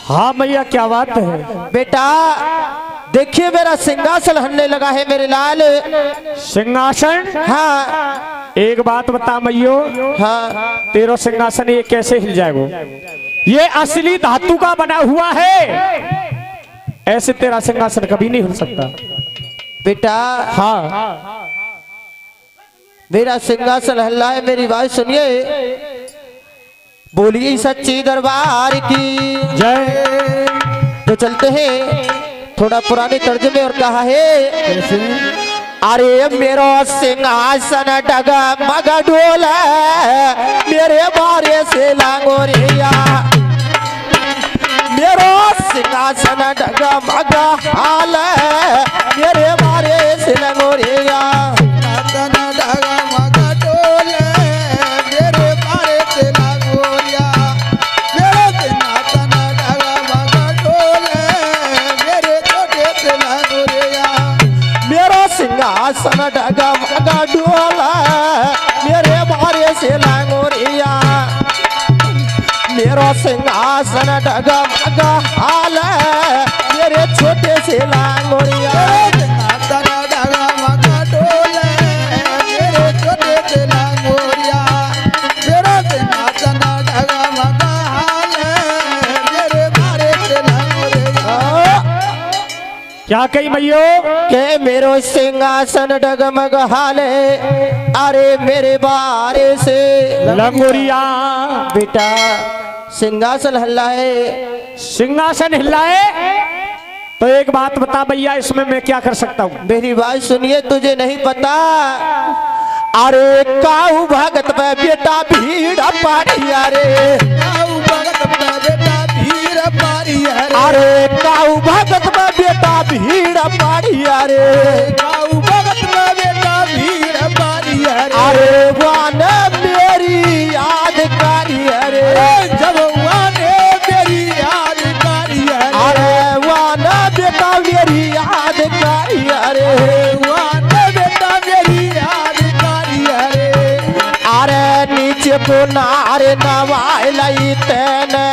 हाँ मैया क्या बात है। बेटा देखिए मेरा सिंहासन हिलने लगा है मेरे लाल। सिंहासन? हाँ एक बात बता मैयो, हाँ तेरा सिंहासन ये कैसे हिल जाएगा? ये असली धातु का बना हुआ है, ऐसे तेरा सिंहासन कभी नहीं हिल सकता। बेटा हाँ मेरा सिंहासन हल्ला है, मेरी बात सुनिए। बोलिए सच्ची दरबार की जय। तो चलते हैं थोड़ा पुराने तर्जुमे और कहा है अरे मेरो सिंहासन डगा मगा डोला मेरे बारे से लांगोरिया। मेरो सिंहासन डगा मगा हाल मेरे बारे से लांगोरिया। सिंहासन डगा मगा डोला मेरे बारे से लांगोरिया। मेरा सिंहासन डगा मगा हाल मेरे छोटे से लांगोरिया। क्या कही मैयो? के मेरो सिंहासन डगमग हाले अरे मेरे बारे से लंगोरिया। बेटा सिंहासन हल्ला है। सिंहासन हिला है तो एक बात बता भैया, इसमें मैं क्या कर सकता हूँ? मेरी बात सुनिए, तुझे नहीं पता अरे काऊ भगत में बेटा भीड़ पाड़ी अरे काऊ भगत में बेटा भीड़ पाड़ी अरे काऊ भगत में बेटा भीड़ पाड़ी अरे काऊ भगत में बेटा भीड़ पाड़ी अरे वाने मेरी यादकारी अरे जब वाने मेरी यादकारी अरे वाने बेटा मेरी यादकारी अरे वाने बेटा मेरी यादकारी अरे नीचे को नारे नवाई तेने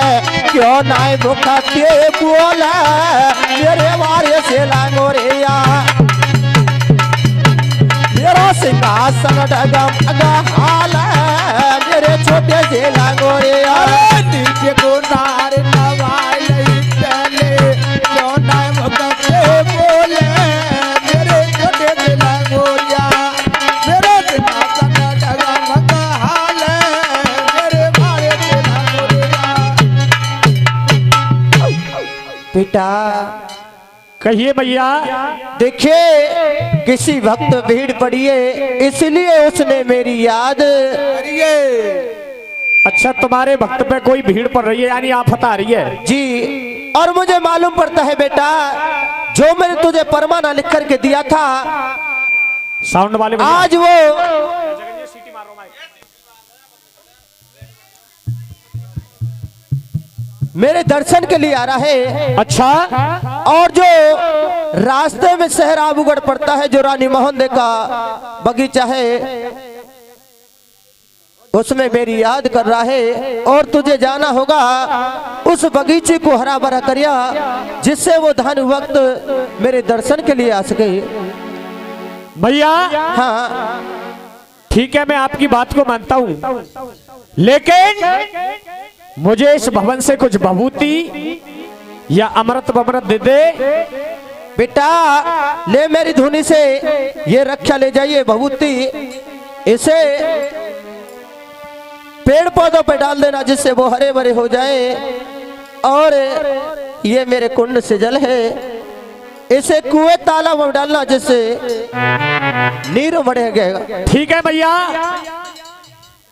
क्यों नाई भूखा के बोला मेरे बारे से लांगोरिया। मेरा सिंहासन डगा मगा हाल मेरे छोटे से लांगोरिया। नीचे को नारे नवाई तेने क्यों नाई भूखा के बोले मेरे छोटे से लांगोरिया। मेरा सिंहासन डगा मगा हाल मेरे बारे से लांगोरिया। बेटा कहिए भैया। देखिए किसी भक्त भीड़ पड़ी है इसलिए उसने मेरी याद। अच्छा तुम्हारे भक्त पे कोई भीड़ पड़ रही है यानी आफत आ रही है? जी और मुझे मालूम पड़ता है बेटा जो मैंने तुझे परमाना लिख करके दिया था साउंड वाले भैया। आज वो मेरे दर्शन के लिए आ रहा है। अच्छा और जो रास्ते में शहर आबूगढ़ पड़ता है जो रानी मोहन का बगीचा है उसमें मेरी याद कर रहा है और तुझे जाना होगा उस बगीचे को हरा भरा करिया जिससे वो धन वक्त मेरे दर्शन के लिए आ सके। भैया हाँ ठीक है मैं आपकी बात को मानता हूँ, लेकिन मुझे इस भवन से कुछ भभूति या अमृत बमृत दे दे। बेटा ले मेरी धुनी से ये रक्षा ले जाइए भभूति, इसे पेड़ पौधों पे डाल देना जिससे वो हरे भरे हो जाए। और ये मेरे कुंड से जल है इसे कुएं तालाब में डालना जिससे नीर बढ़ गएगा। ठीक है भैया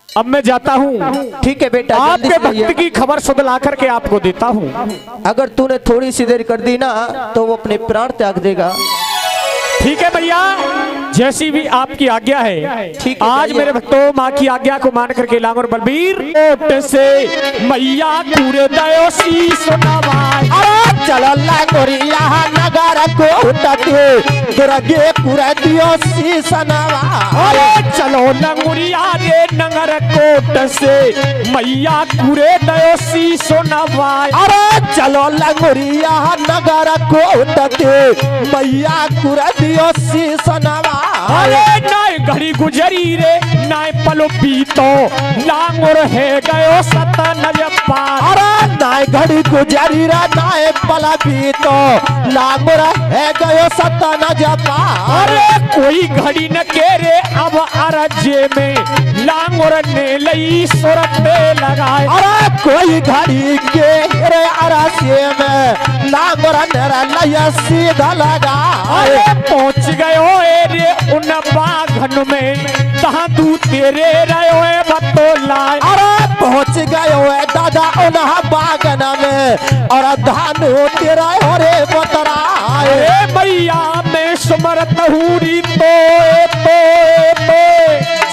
अब मैं जाता हूँ। ठीक है बेटा आपके भक्त की खबर शुद्ध ला करके आपको देता हूँ। अगर तूने थोड़ी सी देर कर दी ना तो वो अपने प्राण त्याग देगा। ठीक है भैया, जैसी भी आपकी आज्ञा है। ठीक है, आज जाइए। मेरे भक्तों माँ की आज्ञा को मान करके लांगुर बलबीर ओट से मैया पूरे दयो शीस नवाए। अरे चलो लांगुरिया नगर को तटे दुर्गे पूरे दियो शीस नवाए। अरे चलो लंगुरिया रे नगर कोट से मैया पूरे दयो शीस नवाए। अरे चलो लंगुरिया नगर को तटे मैया पूरे दियो शीस नवाए। अरे नाय घड़ी गुजरी रे नाय पलो बीतो लांगुर है गयो सत नज पार। अरे नाय घड़ी गुजरी रे नाय पला बीतो लांगुर है गयो सत नज पार। अरे कोई घड़ी न के रे अब अरजे में लांगुर ने लई सुरत पे लगाए। अरे कोई घड़ी के रे अरसे में लांगुर ने लया सीधा लगा। अरे पहुंच गयो ए रे उन बाघन में तहाँ तू तेरे रहो ए बतोलाए। अरे पहुंच गयो है दादा उन्हा बागन में और धानु तेरा हो रे बतरा। अरे मैया मैं सुमरत हूरी तो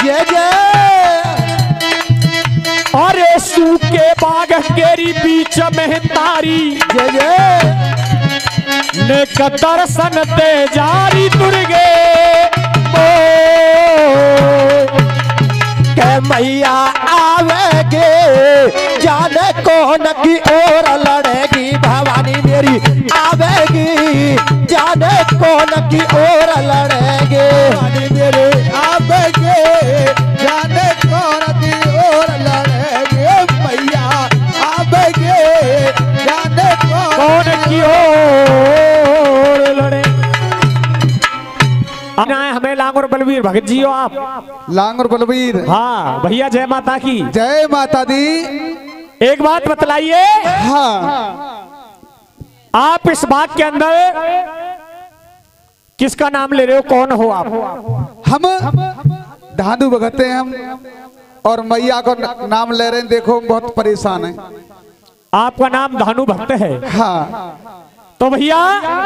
जे जे अरे सूखे बाग केरी बीच में तारी जे जे ने का दर्शन दे जारी दुर्गे ओ के मैया आवेगे जाने कौन की ओर लड़ेगी भवानी मेरी आवेगी जाने कौन की ओर लड़ेगी भवानी मेरी आवेगे जाने कौन की ओर लड़ेगी मैया आवेगे जाने कौन की ओर लड़े। आना है हमें लांगुर बलवीर भगत जी हो आप। लांगुर बलवीर। हाँ भैया जय माता की। जय माता दी। एक बात बतलाइए, हाँ आप इस बाग के अंदर किसका नाम ले रहे हो, कौन हो आप? हम धानु भगत हैं हम और मैया को नाम ले रहे हैं। देखो हम बहुत परेशान हैं। आपका नाम धानु भक्त है। हाँ तो भैया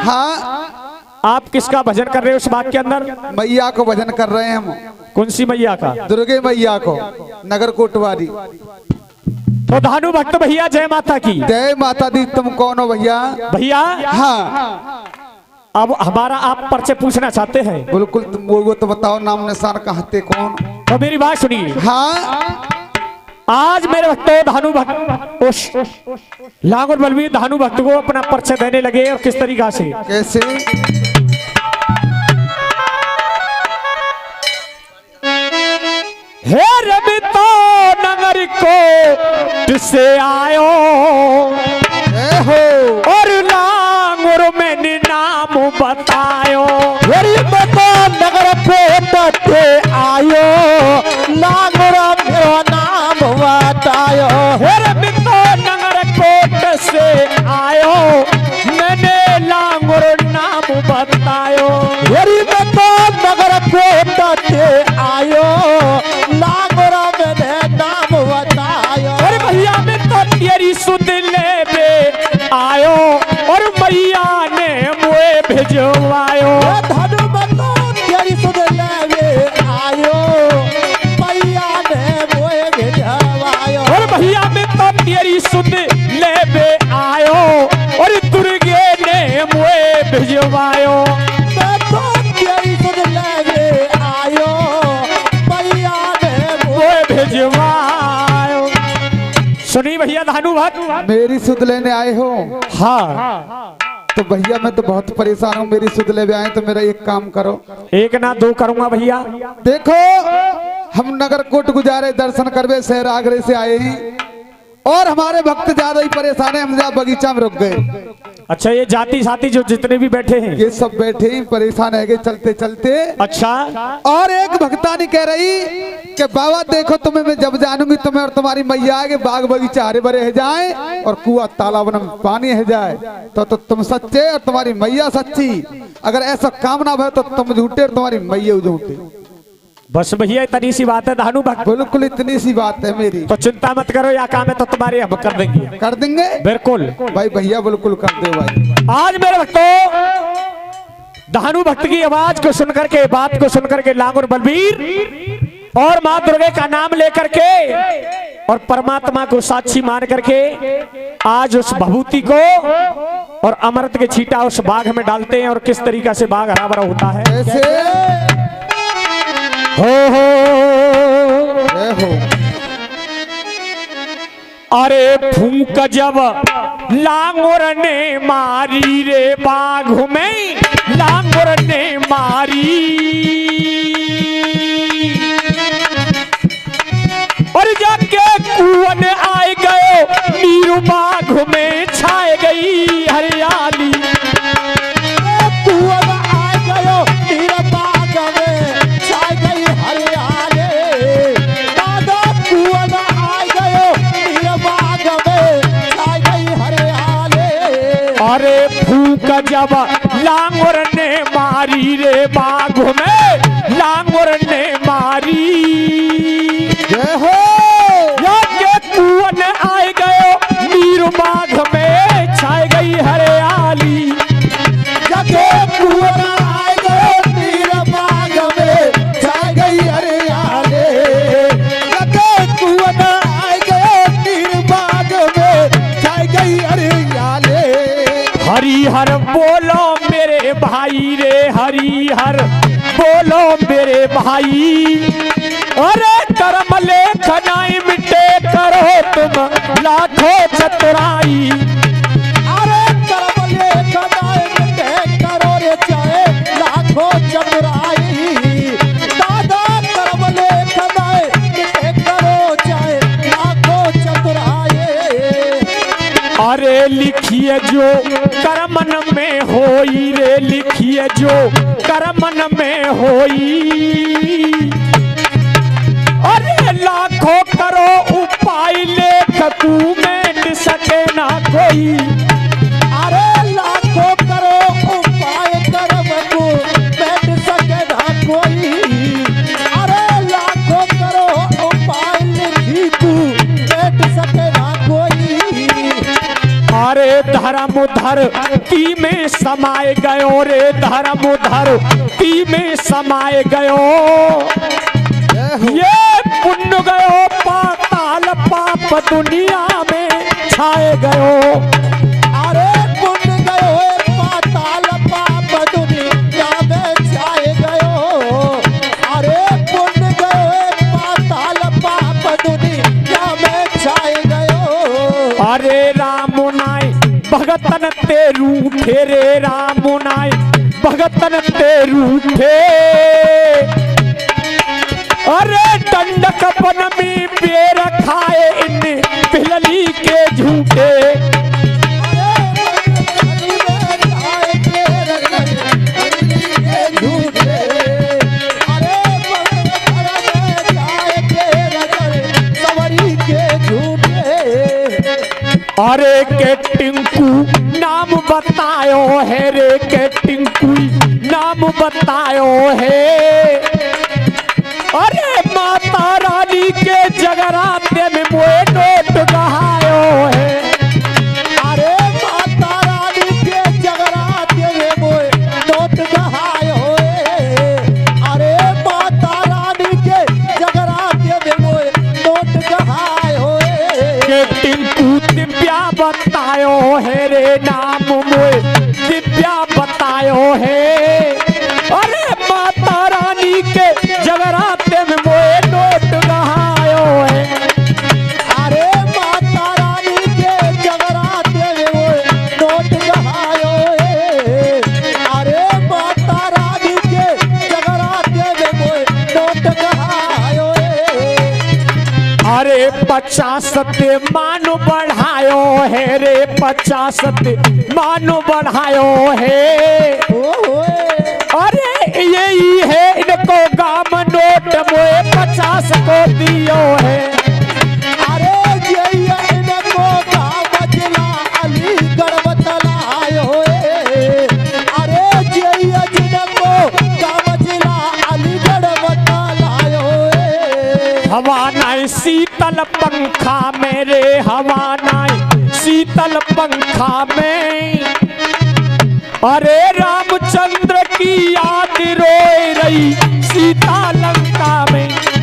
हाँ आप किसका भजन कर रहे हो इस बाग के अंदर? मैया को भजन कर रहे हैं हम। कौन सी मैया का? दुर्गे मैया को, नगर कोटवारी। तो धानु भक्त भैया जय माता की। जय माता दी। तुम कौन हो भैया? भैया हाँ अब हमारा आप परिचय पूछना चाहते हैं? बिल्कुल। तुम वो तो बताओ नाम निशान कहते कौन? तो मेरी बात सुनिए। हाँ आज मेरे भक्तों धानु भक्त लांगुर बलवीर धानु भक्त को अपना परिचय देने लगे और किस तरीका से? कैसे? हे रबितो नगर को से आयो हो और लांगुर मैंने नाम बतायो। मेरी बता नगर पे आयो लांगुर मेरो नाम बतायो। हे रबितो नगर कोट से आयो मैंने लांगुर नाम बतायो। मेरी बता नगर पे आयो लांगुर मैंने नाम बतायो। अरे भैया मैं तो तेरी सुध ले बे आयो और मैया ने मुए भिजवायो। धनु बतो तेरी सुध लेवे आयो मैया ने मोए भेजवायो। और भैया मैं तो तेरी सुध ले बे आयो और दुर्गे ने मुए भिजवायो। मैं तो तेरी सुध लेवे आयो मैया ने मुए भिजवायो। सुनी भैया धानु भक्त। मेरी सुध लेने आए हो? हाँ तो भैया मैं तो बहुत परेशान हूँ। मेरी सुध ले आए तो मेरा एक काम करो। एक ना दो करूंगा भैया। देखो हम नगर कोट गुजारे दर्शन करवे शहर आगरे से आए हैं और हमारे भक्त ज्यादा ही परेशान है। हम जहाँ बगीचा में रुक गए। अच्छा ये जाति साथी जो जितने भी बैठे हैं ये सब बैठे ही परेशान है चलते चलते। अच्छा और एक भक्तानी कह रही कि बाबा देखो तुम्हें मैं जब जानूंगी तुम्हें और तुम्हारी मैया आगे बाग बगीचा हरे भरे है जाए और कुआ तालाब में पानी है जाए तो तुम सच्चे और तुम्हारी मैया सच्ची। अगर ऐसा काम ना भय तो तुम झूठे और तुम्हारी मैया झूठे। बस भैया इतनी सी बात है धानु भक्त। बिल्कुल इतनी सी बात है मेरी। तो चिंता मत करो, या काम है तो तुम्हारे हम कर देंगे। कर देंगे बिल्कुल भाई। भैया बिल्कुल कर दो भाई। आज मेरे भक्तों धानु भक्त की आवाज को सुनकर के, बात को सुनकर के लांगुर बलबीर और मां दुर्गे का नाम लेकर के और परमात्मा को साक्षी मान करके आज उस भभूति को और अमृत के छींटा उस बाग में डालते हैं। और किस तरीका से बाग हरा भरा होता है। ऐसे हो अरे फूंक जब लांगुर ने मारी रे बाघ में, लांगुर ने मारी और जाके कुआं आए गए नीरू बाघ में छाए गई हरियाली। कुआं आए गयो नीरू बाघ में छाए गई हरियाली। दादा कुआं आए गयो नीरू बाघ में छाए गई हरियाली। अरे फूंक जब लांगुर ने मारी रे बाघ में, लांगुर ने मारी जय हो कुआं आए गयो नीरू बाघ में छाए गई हरियाली। जगे कुआं आए गयो नीरू बाघ में छाए गई हरियाली। जगे कुआं आए गयो नीरू बाघ में छाए गई हरियाली। हरिहर बोलो मेरे भाई रे, हरिहर बोलो मेरे भाई। अरे कर्म लेखनाई मिटे करो तुम लाखों चतुराई। अरे कर्म लेखनाई मिटे करो रे चाहे लाखों चतुराई। दादा कर्म लेखनाई मिटे करो चाहे लाखों चतुराई। अरे लिखिए जो कर्मन में होई रे, लिखिए जो कर्मन में होई। अरे लाखों करो उपाय लेख तू मेट सके ना कोई। अरे लाखों करो उपाय कर्म तू मेट सके ना कोई। अरे लाखों करो उपाय लिखी तू मेट सके ना कोई। अरे धर्म धरती में समाये गयो रे, धर्म धरती में समाये गयो। ये पुण्य गयो पाताल पाप दुनिया में छाए गयो। अरे पुण्य गयो पाताल पाप दुनिया में छाए गयो। अरे पुण्य गयो पाताल पाप दुनिया में छाए गयो। अरे राम नाय भगतन ते रूठे रे, राम नाय भगतन ते रूठे। अरे दंडकपन में पेड़ खाए इन पिलली के झूठे। अरे के टिंकू नाम बतायो है रे, के टिंकू नाम बतायो है। अरे माता रानी के जगराते में मोए नोट गहायो है। अरे माता रानी के जगराते में मोए नोट गहायो है। अरे माता रानी के जगराते में मोए नोट गहायो है। के टिंकू दिव्या बतायो है रे, नाम मोए दिव्या बतायो है। अरे माता रानी के जगराते में मोए नोट गहायो है। अरे माता रानी के जगराते में मोए नोट गहायो है। अरे माता रानी के जगराते में मोए नोट गहायो है। अरे 50 मानो बढ़ायो है रे, 50 मानो बढ़ायो है। अरे यही है इनको गाम नोट मोए 50 को दियो है। अरे यही है इनको गाम जिला अलीगढ़ बतलायो है। अरे यही है जिनको गाम जिला अलीगढ़ बतलायो है। हवा नाय शीतल पंखा में रे, हवा नाय शीतल पंखा में। अरे रामचंद्र की याद रोए रही सीता लंका में।